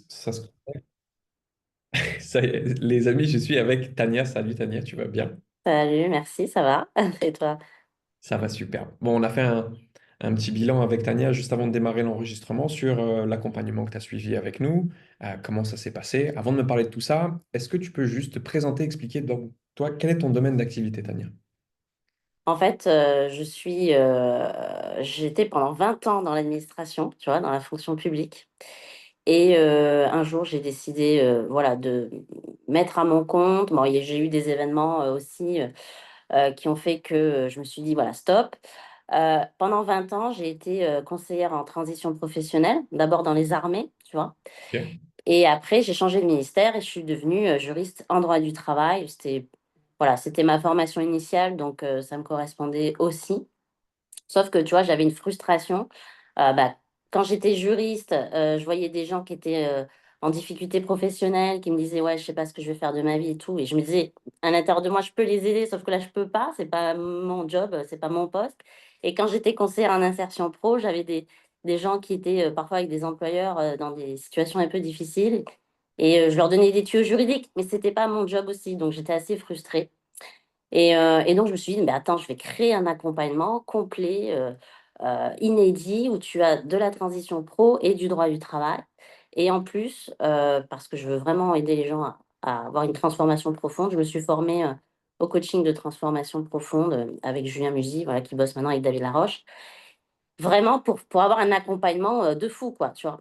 Ça se- Ça y est, les amis, je suis avec Tania. Salut Tania, tu vas bien? Salut, merci, ça va? Et toi? Ça va super. Bon, on a fait un petit bilan avec Tania juste avant de démarrer l'enregistrement sur l'accompagnement que tu as suivi avec nous, comment ça s'est passé. Avant de me parler de tout ça, est-ce que tu peux juste te présenter, expliquer donc toi, quel est ton domaine d'activité, Tania? En fait, j'étais pendant 20 ans dans l'administration, tu vois, dans la fonction publique. Et un jour, j'ai décidé, voilà, de mettre à mon compte. Bon, j'ai eu des événements aussi qui ont fait que je me suis dit, voilà, stop. Pendant 20 ans, j'ai été conseillère en transition professionnelle, d'abord dans les armées, tu vois. Ok. Et après, j'ai changé de ministère et je suis devenue juriste en droit du travail. C'était ma formation initiale, donc ça me correspondait aussi. Sauf que, tu vois, j'avais une frustration. Bah, quand j'étais juriste, je voyais des gens qui étaient en difficulté professionnelle, qui me disaient, ouais, je sais pas ce que je vais faire de ma vie et tout. Et je me disais, à l'intérieur de moi, je peux les aider, sauf que là, je peux pas. C'est pas mon job, c'est pas mon poste. Et quand j'étais conseillère en insertion pro, j'avais des gens qui étaient parfois avec des employeurs dans des situations un peu difficiles. Et je leur donnais des tuyaux juridiques, mais c'était pas mon job aussi. Donc, j'étais assez frustrée. Et donc, je me suis dit, mais attends, je vais créer un accompagnement complet, inédit, où tu as de la transition pro et du droit du travail. Et en plus, parce que je veux vraiment aider les gens à avoir une transformation profonde, je me suis formée au coaching de transformation profonde avec Julien Musy, voilà, qui bosse maintenant avec David Laroche, vraiment pour avoir un accompagnement de fou, quoi, tu vois.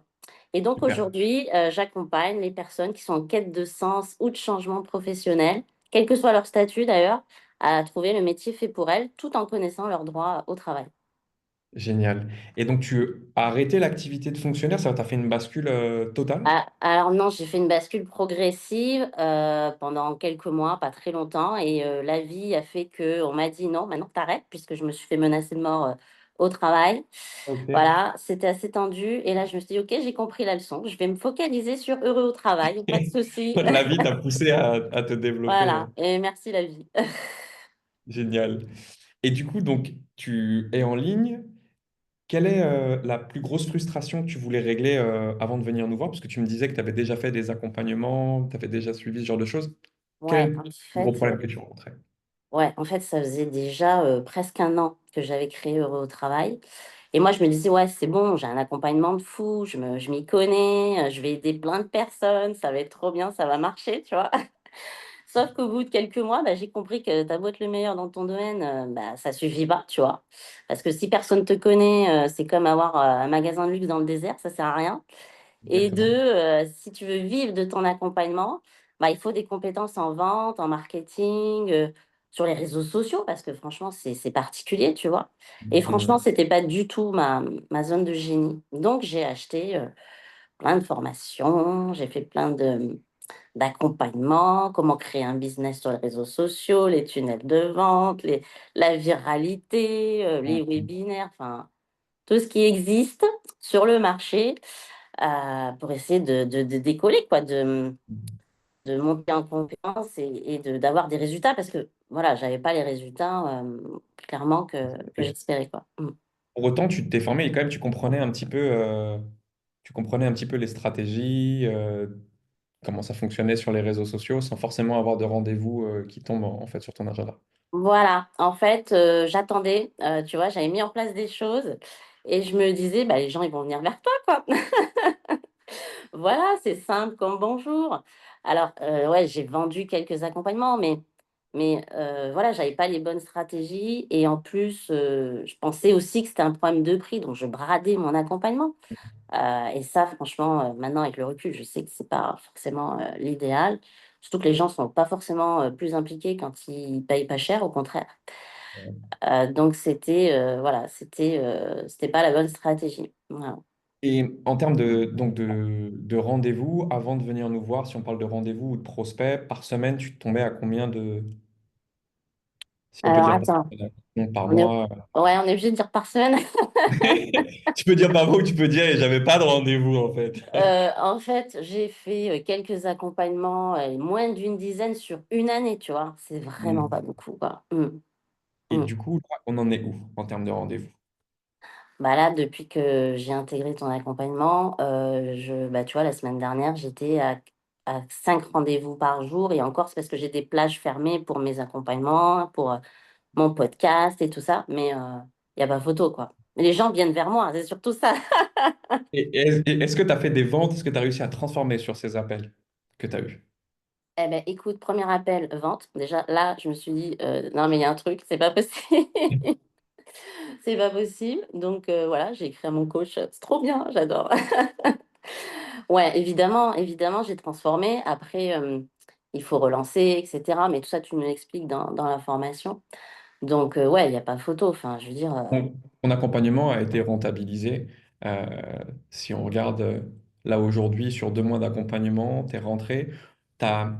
Et donc Super. aujourd'hui, j'accompagne les personnes qui sont en quête de sens ou de changement professionnel, quel que soit leur statut d'ailleurs, à trouver le métier fait pour elles, tout en connaissant leurs droits au travail. Génial. Et donc, tu as arrêté l'activité de fonctionnaire, ça t'a fait une bascule totale? Ah, alors non, j'ai fait une bascule progressive pendant quelques mois, pas très longtemps, et la vie a fait que on m'a dit non, maintenant t'arrêtes, puisque je me suis fait menacer de mort au travail. Ok. Voilà, c'était assez tendu, et là je me suis dit ok, j'ai compris la leçon, je vais me focaliser sur heureux au travail, pas de souci. La vie t'a poussé à te développer. Voilà, et merci la vie. Génial. Et du coup, donc, tu es en ligne. Quelle est la plus grosse frustration que tu voulais régler avant de venir nous voir? Parce que tu me disais que tu avais déjà fait des accompagnements, tu avais déjà suivi ce genre de choses. Quel est Ouais, le en plus gros fait, problème que tu rencontrais? ouais, en fait, ça faisait déjà presque un an que j'avais créé Heureux au travail. Et moi, je me disais, ouais, c'est bon, j'ai un accompagnement de fou, je m'y connais, je vais aider plein de personnes, ça va être trop bien, ça va marcher, tu vois. Sauf qu'au bout de quelques mois, bah, j'ai compris que t'as beau être le meilleur dans ton domaine, bah, ça suffit pas, tu vois. Parce que si personne te connaît, c'est comme avoir un magasin de luxe dans le désert, ça sert à rien. Et deux, Exactement. si tu veux vivre de ton accompagnement, bah, il faut des compétences en vente, en marketing, sur les réseaux sociaux, parce que franchement, c'est particulier, tu vois. Et franchement, Exactement. c'était pas du tout ma zone de génie. Donc, j'ai acheté plein de formations, j'ai fait plein d'accompagnements, comment créer un business sur les réseaux sociaux, les tunnels de vente, la viralité, les webinaires, enfin, tout ce qui existe sur le marché pour essayer de décoller, quoi, de monter en compétence et d'avoir des résultats parce que voilà, j'avais pas les résultats clairement que Et j'espérais, quoi. Mm. pour autant, tu t'es formé et quand même, tu comprenais un petit peu les stratégies, comment ça fonctionnait sur les réseaux sociaux, sans forcément avoir de rendez-vous qui tombent en fait sur ton agenda. Voilà, en fait, j'attendais, tu vois, j'avais mis en place des choses et je me disais, bah, les gens, ils vont venir vers toi, quoi. Voilà, c'est simple comme bonjour. Alors, ouais, j'ai vendu quelques accompagnements, mais voilà, j'avais pas les bonnes stratégies. Et en plus, je pensais aussi que c'était un problème de prix, donc je bradais mon accompagnement. Et ça, franchement, maintenant, avec le recul, je sais que c'est pas forcément l'idéal. Surtout que les gens sont pas forcément plus impliqués quand ils payent pas cher, au contraire. Donc, voilà, c'était pas la bonne stratégie. Voilà. Et en termes de rendez-vous, avant de venir nous voir, si on parle de rendez-vous ou de prospects, par semaine, tu tombais à combien si on peut Alors, dire attends. par On est... mois? Ouais, on est obligé de dire par semaine. Tu peux dire par mois ou tu peux dire et j'avais pas de rendez-vous en fait. En fait, j'ai fait quelques accompagnements, moins d'une dizaine sur une année, tu vois. C'est vraiment Hmm. pas beaucoup, quoi. Mm, Et mm. du coup, là, on en est où en termes de rendez-vous? Bah là, depuis que j'ai intégré ton accompagnement, bah, tu vois, la semaine dernière, j'étais à 5 rendez-vous par jour. Et encore, c'est parce que j'ai des plages fermées pour mes accompagnements, pour mon podcast et tout ça. Mais il n'y a pas photo, quoi. Mais les gens viennent vers moi, c'est surtout ça. Et est-ce que tu as fait des ventes? Est-ce que tu as réussi à transformer sur ces appels que tu as eus? Eh ben, écoute, premier appel, vente. Déjà, là, je me suis dit, non, mais il y a un truc, c'est pas possible. C'est pas possible. Donc, voilà, j'ai écrit à mon coach. C'est trop bien, j'adore. Ouais, évidemment, évidemment, j'ai transformé. Après, il faut relancer, etc. Mais tout ça, tu nous l'expliques dans la formation. Donc, ouais, il n'y a pas photo. Enfin, je veux dire, Ton accompagnement a été rentabilisé. Euh, Si on regarde là aujourd'hui, sur 2 mois d'accompagnement, tu es rentré, tu as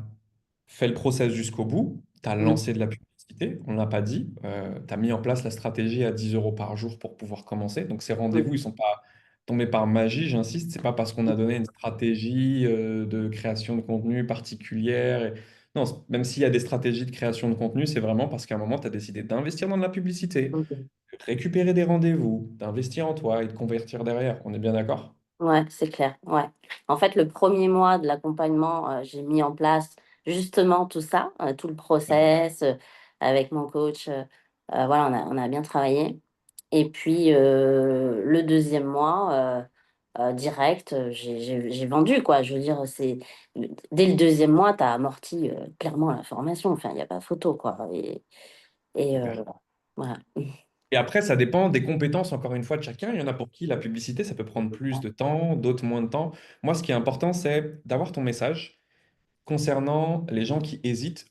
fait le process jusqu'au bout, tu as mm, lancé de la publicité, on ne l'a pas dit, tu as mis en place la stratégie à 10 euros par jour pour pouvoir commencer. Donc ces rendez-vous, ils mm, ne sont pas tombés par magie, j'insiste, c'est pas parce qu'on a donné une stratégie de création de contenu particulière. Non, même s'il y a des stratégies de création de contenu, c'est vraiment parce qu'à un moment, tu as décidé d'investir dans de la publicité, mm. de récupérer des rendez-vous, d'investir en toi et de convertir derrière. On est bien d'accord? Ouais, c'est clair. Ouais. En fait, le premier mois de l'accompagnement, j'ai mis en place justement tout ça, tout le Ouais. process avec mon coach. Voilà, on a bien travaillé. Et puis, le deuxième mois, direct, j'ai vendu, quoi. Je veux dire, dès le deuxième mois, tu as amorti clairement la formation. Enfin, il n'y a pas photo, quoi. Et Super. voilà. Et après, ça dépend des compétences, encore une fois, de chacun. Il y en a pour qui la publicité, ça peut prendre plus de temps, d'autres moins de temps. Moi, ce qui est important, c'est d'avoir ton message concernant les gens qui hésitent.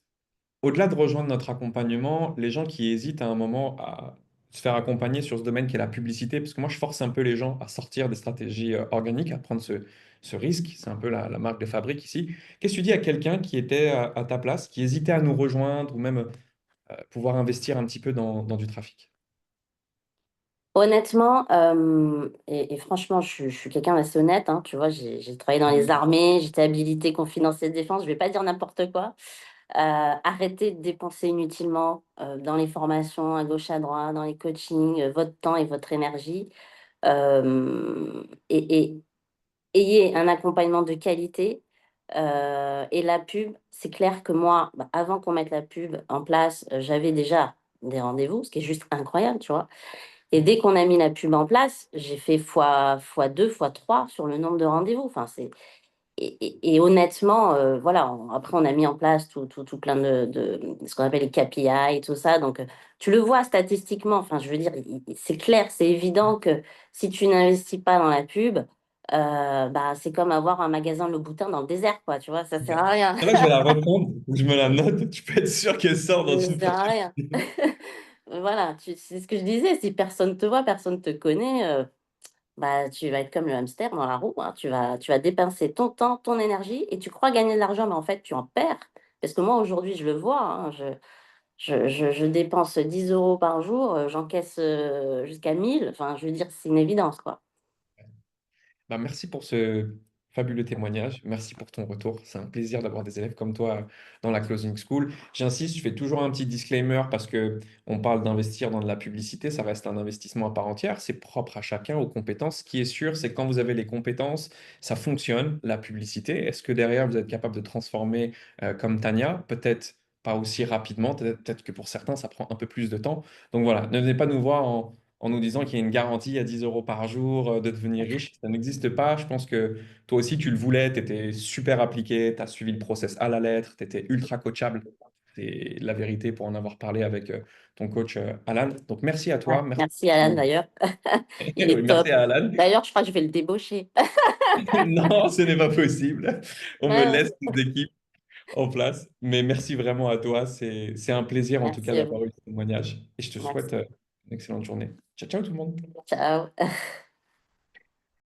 Au-delà de rejoindre notre accompagnement, les gens qui hésitent à un moment à se faire accompagner sur ce domaine qui est la publicité, parce que moi, je force un peu les gens à sortir des stratégies organiques, à prendre ce risque. C'est un peu la marque de fabrique ici. Qu'est-ce que tu dis à quelqu'un qui était à ta place, qui hésitait à nous rejoindre ou même pouvoir investir un petit peu dans du trafic? Honnêtement, et franchement, je suis quelqu'un d'assez honnête, hein, tu vois, j'ai travaillé dans les Mhm. armées, j'étais habilitée confidentielle défense, je vais pas dire n'importe quoi. Arrêtez de dépenser inutilement dans les formations à gauche à droite, dans les coachings, votre temps et votre énergie. Et ayez un accompagnement de qualité. Et la pub, c'est clair que moi, bah, avant qu'on mette la pub en place, j'avais déjà des rendez-vous, ce qui est juste incroyable, tu vois. Et dès qu'on a mis la pub en place, j'ai fait fois 2 fois 3 sur le nombre de rendez-vous. Enfin, et honnêtement, voilà, après, on a mis en place tout plein ce qu'on appelle les KPI et tout ça. Donc, tu le vois statistiquement. Enfin, je veux dire, c'est clair, c'est évident que si tu n'investis pas dans la pub, bah, c'est comme avoir un magasin Le Boutin dans le désert, quoi. Tu vois, ça sert Ouais. à rien. Là, je vais la reprendre, je me la note. Tu peux être sûr qu'elle sort dans Ça une sert à prochaine rien. vidéo. Voilà, c'est ce que je disais. Si personne te voit, personne te connaît. Bah, tu vas être comme le hamster dans la roue, hein. Tu vas dépenser ton temps, ton énergie et tu crois gagner de l'argent, mais en fait, tu en perds. Parce que moi, aujourd'hui, je le vois, hein, je dépense 10 euros par jour, j'encaisse jusqu'à 1000. Enfin, je veux dire, c'est une évidence, quoi. Bah, merci pour ce fabuleux témoignage. Merci pour ton retour. C'est un plaisir d'avoir des élèves comme toi dans la Closing School. J'insiste, je fais toujours un petit disclaimer parce que on parle d'investir dans de la publicité. Ça reste un investissement à part entière. C'est propre à chacun, aux compétences. Ce qui est sûr, c'est que quand vous avez les compétences, ça fonctionne, la publicité. Est-ce que derrière, vous êtes capable de transformer comme Tania? Peut-être pas aussi rapidement. Peut-être que pour certains, ça prend un peu plus de temps. Donc voilà, ne venez pas nous voir en nous disant qu'il y a une garantie à 10 euros par jour de devenir riche. Ça n'existe pas. Je pense que toi aussi, tu le voulais, tu étais super appliqué, tu as suivi le process à la lettre, tu étais ultra coachable. C'est la vérité pour en avoir parlé avec ton coach Alan. Donc merci à Ouais. toi. Merci Merci, Alan, pour... d'ailleurs. Il Oui, est merci top. à Alan. D'ailleurs, je crois que je vais le débaucher. Non, ce n'est pas possible. On me Ouais, laisse nos équipes en place. Mais merci vraiment à toi. C'est un plaisir en tout cas merci à vous. d'avoir eu ce témoignage. Et je te souhaite Merci. une excellente journée. Ciao, ciao tout le monde. Ciao.